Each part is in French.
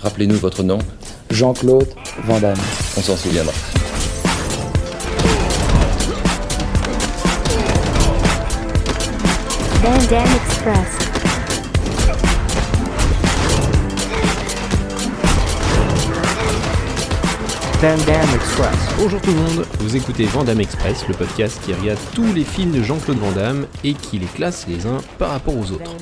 Rappelez-nous votre nom. Jean-Claude Van Damme. On s'en souviendra. Van Damme Express. Van Damme Express. Bonjour tout le monde, vous écoutez Van Damme Express, le podcast qui regarde tous les films de Jean-Claude Van Damme et qui les classe les uns par rapport aux autres.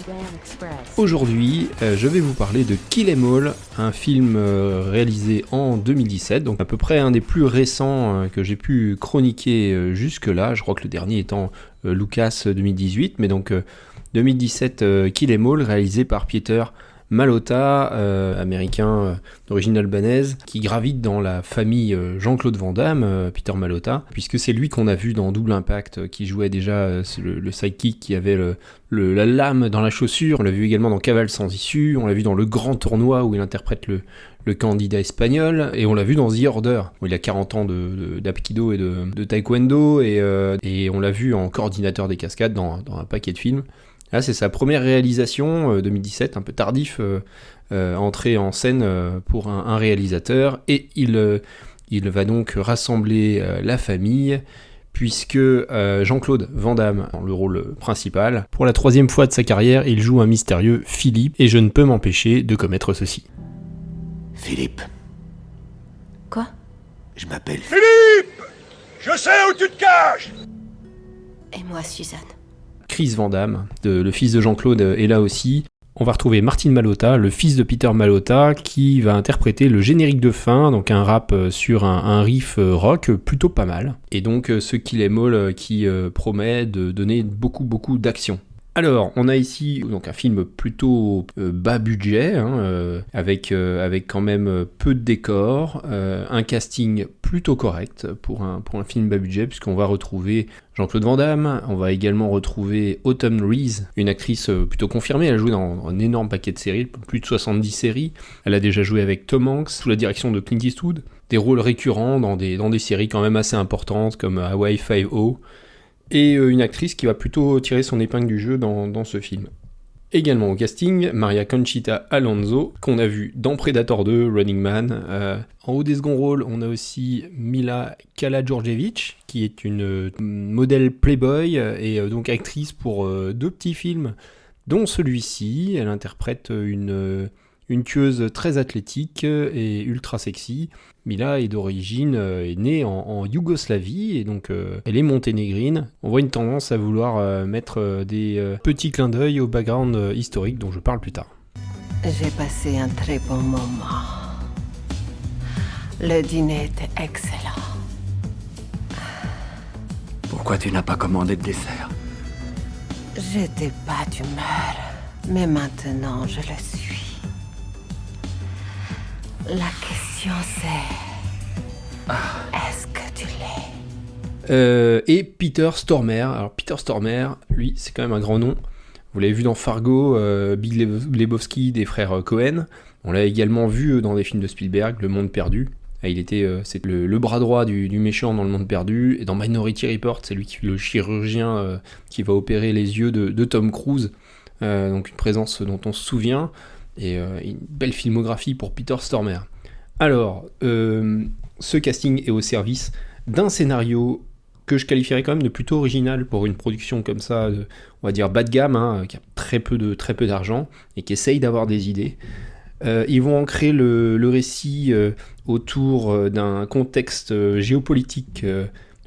Aujourd'hui, je vais vous parler de Kill 'Em All, un film réalisé en 2017, donc à peu près un des plus récents que j'ai pu chroniquer jusque-là. Je crois que le dernier étant Lucas 2018, mais donc 2017 Kill 'Em All, réalisé par Pieter Malota, américain d'origine albanaise, qui gravite dans la famille Jean-Claude Van Damme, Pieter Malota, puisque c'est lui qu'on a vu dans Double Impact, qui jouait déjà le sidekick qui avait la lame dans la chaussure. On l'a vu également dans Cavale sans issue, on l'a vu dans Le Grand Tournoi où il interprète le candidat espagnol, et on l'a vu dans The Order, où il a 40 ans d'Apkido et de Taekwondo, et on l'a vu en coordinateur des cascades dans un paquet de films. Là, c'est sa première réalisation, 2017, un peu tardif, entrée en scène pour un réalisateur, et il va donc rassembler la famille, puisque Jean-Claude Van Damme, dans le rôle principal, pour la 3e fois de sa carrière, il joue un mystérieux Philippe, et je ne peux m'empêcher de commettre ceci. Philippe. Quoi ? Je m'appelle Philippe! Je sais où tu te caches! Et moi, Suzanne. Chris Van Damme, le fils de Jean-Claude, est là aussi. On va retrouver Martin Malota, le fils de Pieter Malota, qui va interpréter le générique de fin, donc un rap sur un riff rock plutôt pas mal. Et donc ce Kill 'Em All qui promet de donner beaucoup d'action. Alors, on a ici donc un film plutôt bas budget, avec quand même peu de décors, un casting plutôt correct pour un film bas budget, puisqu'on va retrouver Jean-Claude Van Damme, on va également retrouver Autumn Reese, une actrice plutôt confirmée, elle a joué dans un énorme paquet de séries, plus de 70 séries, elle a déjà joué avec Tom Hanks, sous la direction de Clint Eastwood, des rôles récurrents dans des séries quand même assez importantes, comme Hawaii Five-O, et une actrice qui va plutôt tirer son épingle du jeu dans ce film. Également au casting, Maria Conchita Alonso, qu'on a vu dans Predator 2, Running Man. En haut des seconds rôles, on a aussi Mila Kala-Djordjevic, qui est une modèle Playboy et donc actrice pour 2 petits films, dont celui-ci. Elle interprète une tueuse très athlétique et ultra sexy. Mila est est née en Yougoslavie, et donc elle est monténégrine. On voit une tendance à vouloir mettre des petits clins d'œil au background historique dont je parle plus tard. J'ai passé un très bon moment. Le dîner était excellent. Pourquoi tu n'as pas commandé de dessert? J'étais pas d'humeur, mais maintenant je le suis. La question c'est... Est-ce que tu l'es? Et Peter Stormare. Alors Peter Stormare, lui, c'est quand même un grand nom. Vous l'avez vu dans Fargo, Big Lebowski des frères Cohen. On l'a également vu dans des films de Spielberg, Le Monde Perdu. Il était c'est le bras droit du méchant dans Le Monde Perdu. Et dans Minority Report, c'est lui qui fait le chirurgien qui va opérer les yeux de Tom Cruise. Donc une présence dont on se souvient. Et une belle filmographie pour Peter Stormare. Alors, ce casting est au service d'un scénario que je qualifierais quand même de plutôt original pour une production comme ça, on va dire bas de gamme, qui a très peu d'argent et qui essaye d'avoir des idées. Ils vont ancrer le récit autour d'un contexte géopolitique,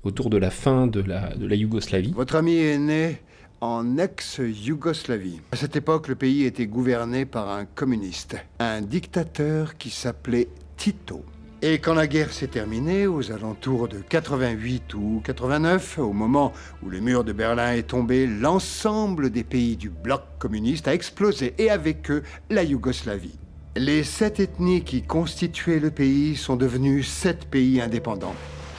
autour de la fin de la Yougoslavie. Votre ami est né en ex-Yougoslavie. À cette époque, le pays était gouverné par un communiste, un dictateur qui s'appelait Tito. Et quand la guerre s'est terminée, aux alentours de 88 ou 89, au moment où le mur de Berlin est tombé, l'ensemble des pays du bloc communiste a explosé, et avec eux, la Yougoslavie. Les 7 ethnies qui constituaient le pays sont devenues 7 pays indépendants.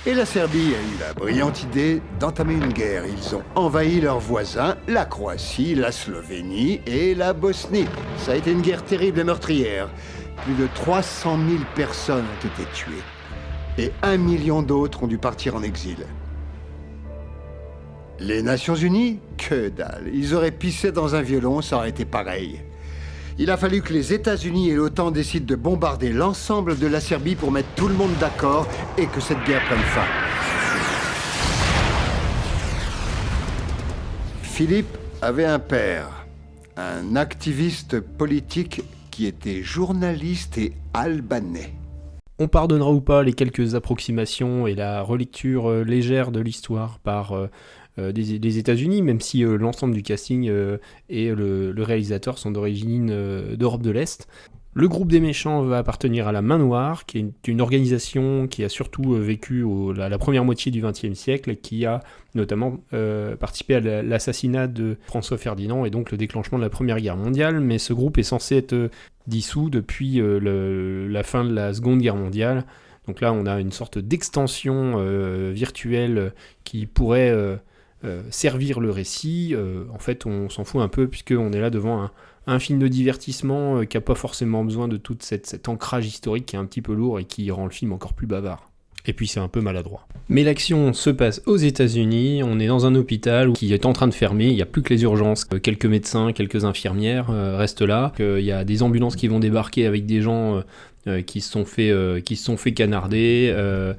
Et la Serbie a eu la brillante idée d'entamer une guerre. Ils ont envahi leurs voisins, la Croatie, la Slovénie et la Bosnie. Ça a été une guerre terrible et meurtrière. Plus de 300 000 personnes ont été tuées. Et 1 million d'autres ont dû partir en exil. Les Nations Unies? Que dalle. Ils auraient pissé dans un violon, ça aurait été pareil. Il a fallu que les États-Unis et l'OTAN décident de bombarder l'ensemble de la Serbie pour mettre tout le monde d'accord et que cette guerre prenne fin. Philippe avait un père, un activiste politique qui était journaliste et albanais. On pardonnera ou pas les quelques approximations et la relecture légère de l'histoire par des États-Unis, même si l'ensemble du casting et le réalisateur sont d'origine d'Europe de l'Est. Le groupe des méchants va appartenir à la Main Noire, qui est une organisation qui a surtout vécu la première moitié du XXe siècle, et qui a notamment participé à l'assassinat de François Ferdinand et donc le déclenchement de la Première Guerre mondiale. Mais ce groupe est censé être dissous depuis la fin de la Seconde Guerre mondiale. Donc là, on a une sorte d'extension virtuelle qui pourrait servir le récit. En fait, on s'en fout un peu, puisqu'on est là devant un film de divertissement qui n'a pas forcément besoin de tout cet ancrage historique qui est un petit peu lourd et qui rend le film encore plus bavard. Et puis c'est un peu maladroit. Mais l'action se passe aux États-Unis, on est dans un hôpital qui est en train de fermer, il n'y a plus que les urgences, quelques médecins, quelques infirmières restent là, il y a des ambulances qui vont débarquer avec des gens qui se sont fait canarder,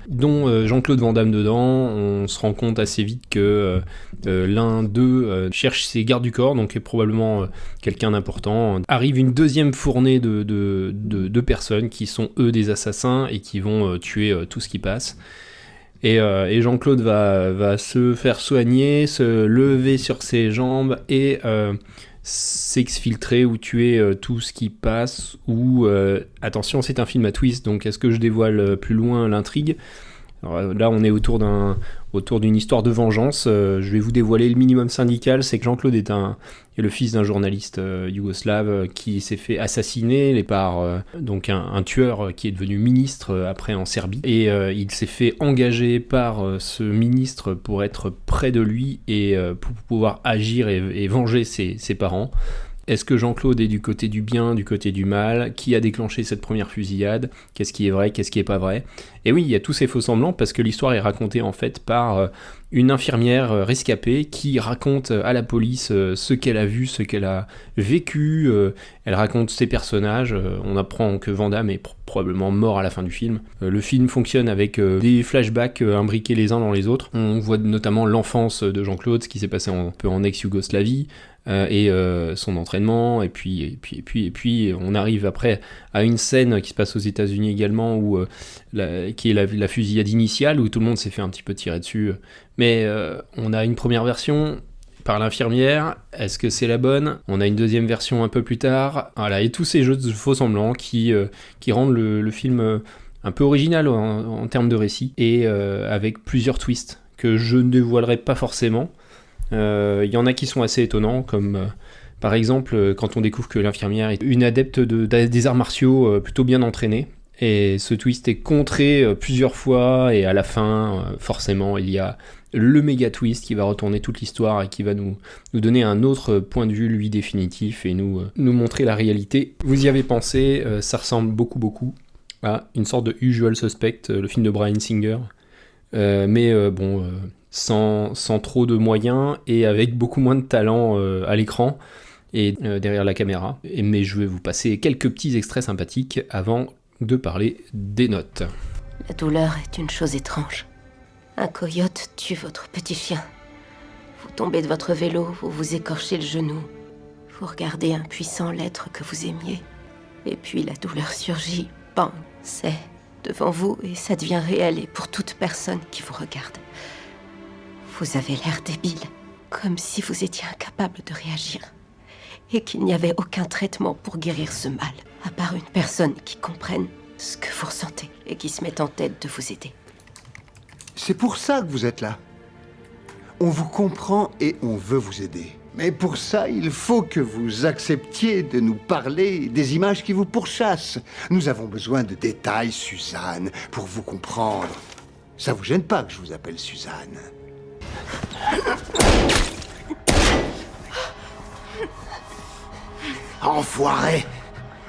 dont Jean-Claude Van Damme dedans. On se rend compte assez vite que l'un d'eux cherche ses gardes du corps, donc est probablement quelqu'un d'important. Arrive une deuxième fournée de personnes qui sont eux des assassins et qui vont tuer tout ce qui passe. Et Jean-Claude va se faire soigner, se lever sur ses jambes et s'exfiltrer ou tuer tout ce qui passe. Ou attention, c'est un film à twist, donc est-ce que je dévoile plus loin l'intrigue ? Alors, là, on est autour d'une histoire de vengeance. Je vais vous dévoiler le minimum syndical, c'est que Jean-Claude est le fils d'un journaliste yougoslave qui s'est fait assassiner par donc un tueur qui est devenu ministre après en Serbie. Et il s'est fait engager par ce ministre pour être près de lui et pour pouvoir agir et venger ses parents. Est-ce que Jean-Claude est du côté du bien, du côté du mal ? Qui a déclenché cette première fusillade ? Qu'est-ce qui est vrai ? Qu'est-ce qui est pas vrai ? Et oui, il y a tous ces faux-semblants parce que l'histoire est racontée en fait par une infirmière rescapée qui raconte à la police ce qu'elle a vu, ce qu'elle a vécu. Elle raconte ses personnages. On apprend que Van Damme est probablement mort à la fin du film. Le film fonctionne avec des flashbacks imbriqués les uns dans les autres. On voit notamment l'enfance de Jean-Claude, ce qui s'est passé un peu en ex-Yougoslavie. Et son entraînement, et puis on arrive après à une scène qui se passe aux États-Unis également, qui est la fusillade initiale, où tout le monde s'est fait un petit peu tirer dessus. Mais on a une première version par l'infirmière, est-ce que c'est la bonne ? On a une deuxième version un peu plus tard. Voilà, et tous ces jeux de faux semblants qui rendent le film un peu original en termes de récit, et avec plusieurs twists que je ne dévoilerai pas forcément. Il y en a qui sont assez étonnants, comme par exemple quand on découvre que l'infirmière est une adepte des arts martiaux plutôt bien entraînée, et ce twist est contré plusieurs fois, et à la fin forcément il y a le méga twist qui va retourner toute l'histoire et qui va nous donner un autre point de vue, lui, définitif, et nous montrer la réalité. Vous y avez pensé, ça ressemble beaucoup à une sorte de Usual Suspect, le film de Bryan Singer, mais sans trop de moyens et avec beaucoup moins de talent à l'écran et derrière la caméra. Mais je vais vous passer quelques petits extraits sympathiques avant de parler des notes. La douleur est une chose étrange. Un coyote tue votre petit chien. Vous tombez de votre vélo, vous vous écorchez le genou. Vous regardez un puissant l'être que vous aimiez. Et puis la douleur surgit. Bang, c'est devant vous et ça devient réel, et pour toute personne qui vous regarde. Vous avez l'air débile, comme si vous étiez incapable de réagir. Et qu'il n'y avait aucun traitement pour guérir ce mal, à part une personne qui comprenne ce que vous ressentez et qui se mette en tête de vous aider. C'est pour ça que vous êtes là. On vous comprend et on veut vous aider. Mais pour ça, il faut que vous acceptiez de nous parler des images qui vous pourchassent. Nous avons besoin de détails, Suzanne, pour vous comprendre. Ça vous gêne pas que je vous appelle Suzanne ? Enfoiré!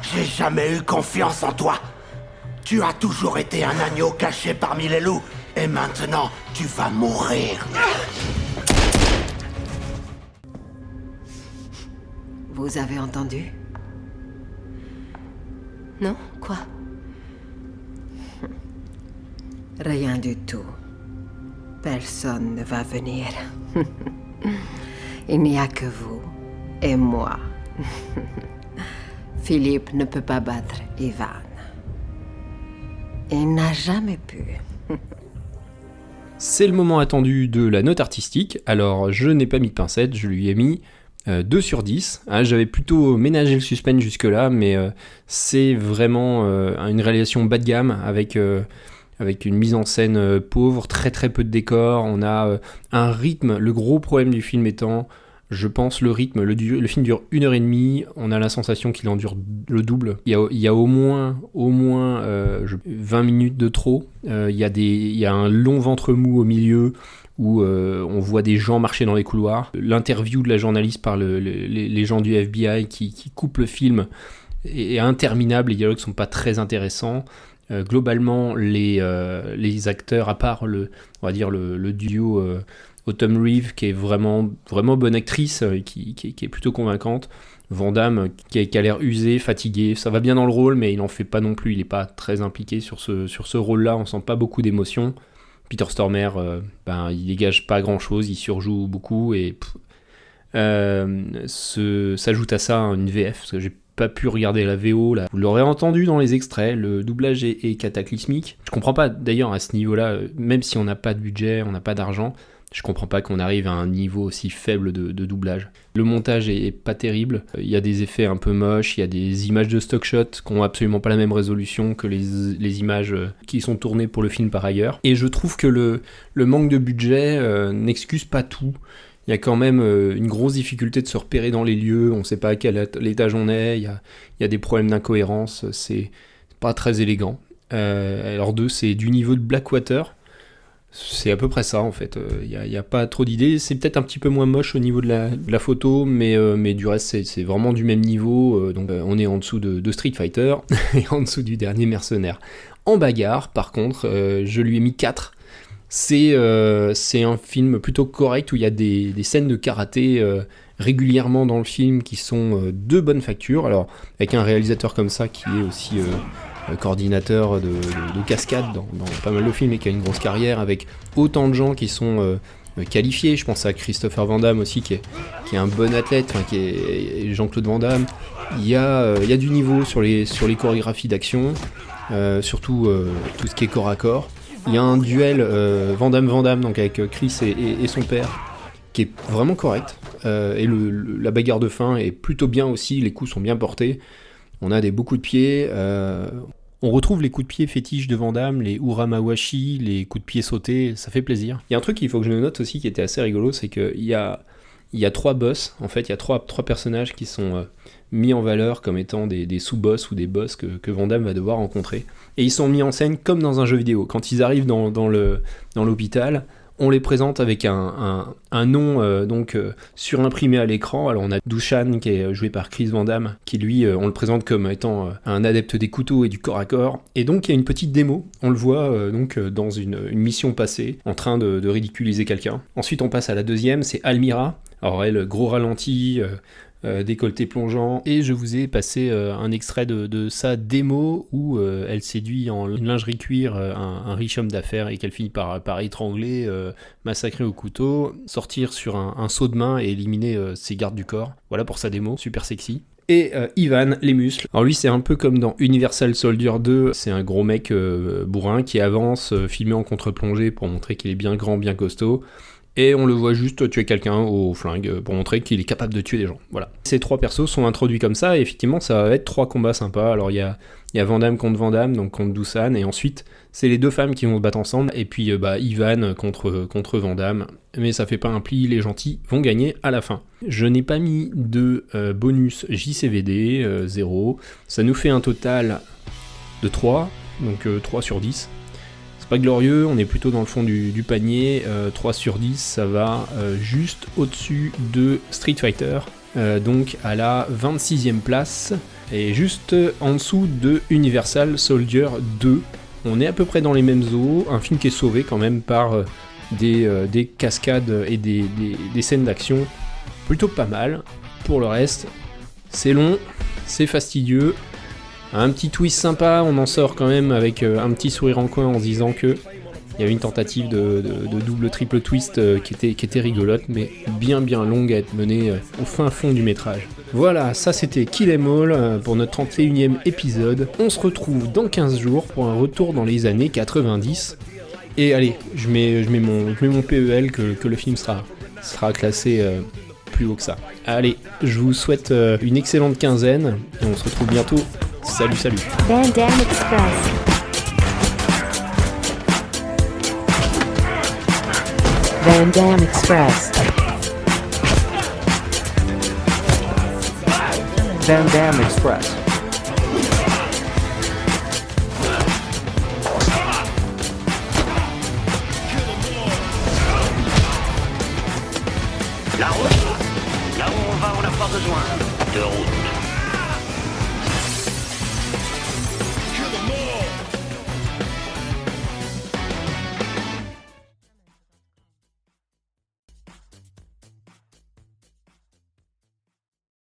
J'ai jamais eu confiance en toi. Tu as toujours été un agneau caché parmi les loups. Et maintenant, tu vas mourir. Vous avez entendu ? Non? Quoi? Rien du tout. Personne ne va venir. Il n'y a que vous et moi. Philippe ne peut pas battre Ivan. Il n'a jamais pu. C'est le moment attendu de la note artistique. Alors, je n'ai pas mis de pincette, je lui ai mis 2 sur 10. J'avais plutôt ménagé le suspense jusque-là, mais c'est vraiment une réalisation bas de gamme avec une mise en scène pauvre, très très peu de décors. On a un rythme, le gros problème du film étant, je pense, le rythme. Le film dure 1h30, on a la sensation qu'il en dure le double. Il y a au moins 20 minutes de trop. Il y a un long ventre mou au milieu où on voit des gens marcher dans les couloirs. L'interview de la journaliste par les gens du FBI qui coupent le film est interminable, les dialogues sont pas très intéressants. Globalement, les acteurs, à part on va dire le duo Autumn Reeve, qui est vraiment, vraiment bonne actrice, qui est plutôt convaincante. Van Damme, qui a l'air usé, fatigué, ça va bien dans le rôle, mais il n'en fait pas non plus, il n'est pas très impliqué sur ce rôle-là, on sent pas beaucoup d'émotion. Peter Stormare, il dégage pas grand-chose, il surjoue beaucoup, et s'ajoute à ça une VF, parce que j'ai pas pu regarder la VO, là. Vous l'aurez entendu dans les extraits, le doublage est cataclysmique. Je comprends pas d'ailleurs à ce niveau-là, même si on n'a pas de budget, on n'a pas d'argent, je comprends pas qu'on arrive à un niveau aussi faible de doublage. Le montage est pas terrible, il y a des effets un peu moches, il y a des images de stock shot qui ont absolument pas la même résolution que les images qui sont tournées pour le film par ailleurs. Et je trouve que le manque de budget n'excuse pas tout. Il y a quand même une grosse difficulté de se repérer dans les lieux, on ne sait pas à quel étage on est, il y a des problèmes d'incohérence, c'est pas très élégant. Alors c'est du niveau de Blackwater, c'est à peu près ça en fait, il y a pas trop d'idées, c'est peut-être un petit peu moins moche au niveau de la photo, mais du reste c'est vraiment du même niveau, donc on est en dessous de Street Fighter et en dessous du dernier Mercenaire. En bagarre, par contre, je lui ai mis 4. C'est un film plutôt correct où il y a des scènes de karaté régulièrement dans le film qui sont de bonne facture. Alors, avec un réalisateur comme ça qui est aussi coordinateur de cascade dans pas mal de films et qui a une grosse carrière, avec autant de gens qui sont qualifiés. Je pense à Christopher Van Damme aussi qui est un bon athlète, qui est Jean-Claude Van Damme. Il y a du niveau sur les chorégraphies d'action, surtout tout ce qui est corps à corps. Il y a un duel Van Damme donc avec Chris et son père qui est vraiment correct, et la bagarre de fin est plutôt bien aussi, les coups sont bien portés, on a des beaux coups de pied, on retrouve les coups de pied fétiches de Van Damme, les uramawashi, les coups de pied sautés, ça fait plaisir. Il y a un truc qu'il faut que je note aussi qui était assez rigolo, c'est qu'il y a 3 boss, en fait il y a 3 personnages qui sont mis en valeur comme étant des sous-boss ou des boss que Van Damme va devoir rencontrer. Et ils sont mis en scène comme dans un jeu vidéo. Quand ils arrivent dans l'hôpital, on les présente avec un nom surimprimé à l'écran. Alors on a Dushan qui est joué par Chris Van Damme, qui lui, on le présente comme étant un adepte des couteaux et du corps à corps. Et donc il y a une petite démo, on le voit dans une mission passée, en train de ridiculiser quelqu'un. Ensuite on passe à la deuxième, c'est Almira. Alors elle, gros ralenti, décolleté plongeant, et je vous ai passé un extrait de sa démo où elle séduit en lingerie cuir un riche homme d'affaires et qu'elle finit par étrangler, massacrer au couteau, sortir sur un saut de main et éliminer ses gardes du corps. Voilà pour sa démo, super sexy. Et Ivan, les muscles. Alors lui c'est un peu comme dans Universal Soldier 2, c'est un gros mec bourrin qui avance, filmé en contre-plongée pour montrer qu'il est bien grand, bien costaud. Et on le voit juste tuer quelqu'un au flingue pour montrer qu'il est capable de tuer des gens. Voilà. Ces 3 persos sont introduits comme ça, et effectivement, ça va être 3 combats sympas. Alors, il y a Van Damme contre Van Damme, donc contre Dushan, et ensuite, c'est les 2 femmes qui vont se battre ensemble, et puis Ivan contre Van Damme. Mais ça fait pas un pli, les gentils vont gagner à la fin. Je n'ai pas mis de bonus JCVD, 0. Ça nous fait un total de 3, donc 3 sur 10. Pas glorieux, on est plutôt dans le fond du panier, 3 sur 10, ça va juste au-dessus de Street Fighter, donc à la 26e place, et juste en dessous de Universal Soldier 2. On est à peu près dans les mêmes eaux, un film qui est sauvé quand même par des cascades et des scènes d'action plutôt pas mal. Pour le reste, c'est long, c'est fastidieux, Un petit twist sympa, on en sort quand même avec un petit sourire en coin en se disant que il y a eu une tentative de double triple twist qui était rigolote, mais bien longue à être menée au fin fond du métrage. Voilà, ça c'était Kill 'Em All pour notre 31e épisode. On se retrouve dans 15 jours pour un retour dans les années 90. Et allez, je mets mon PEL que le film sera classé plus haut que ça. Allez, je vous souhaite une excellente quinzaine et on se retrouve bientôt. Salut. Van Damme Express. Van Damme Express. Van Damme Express.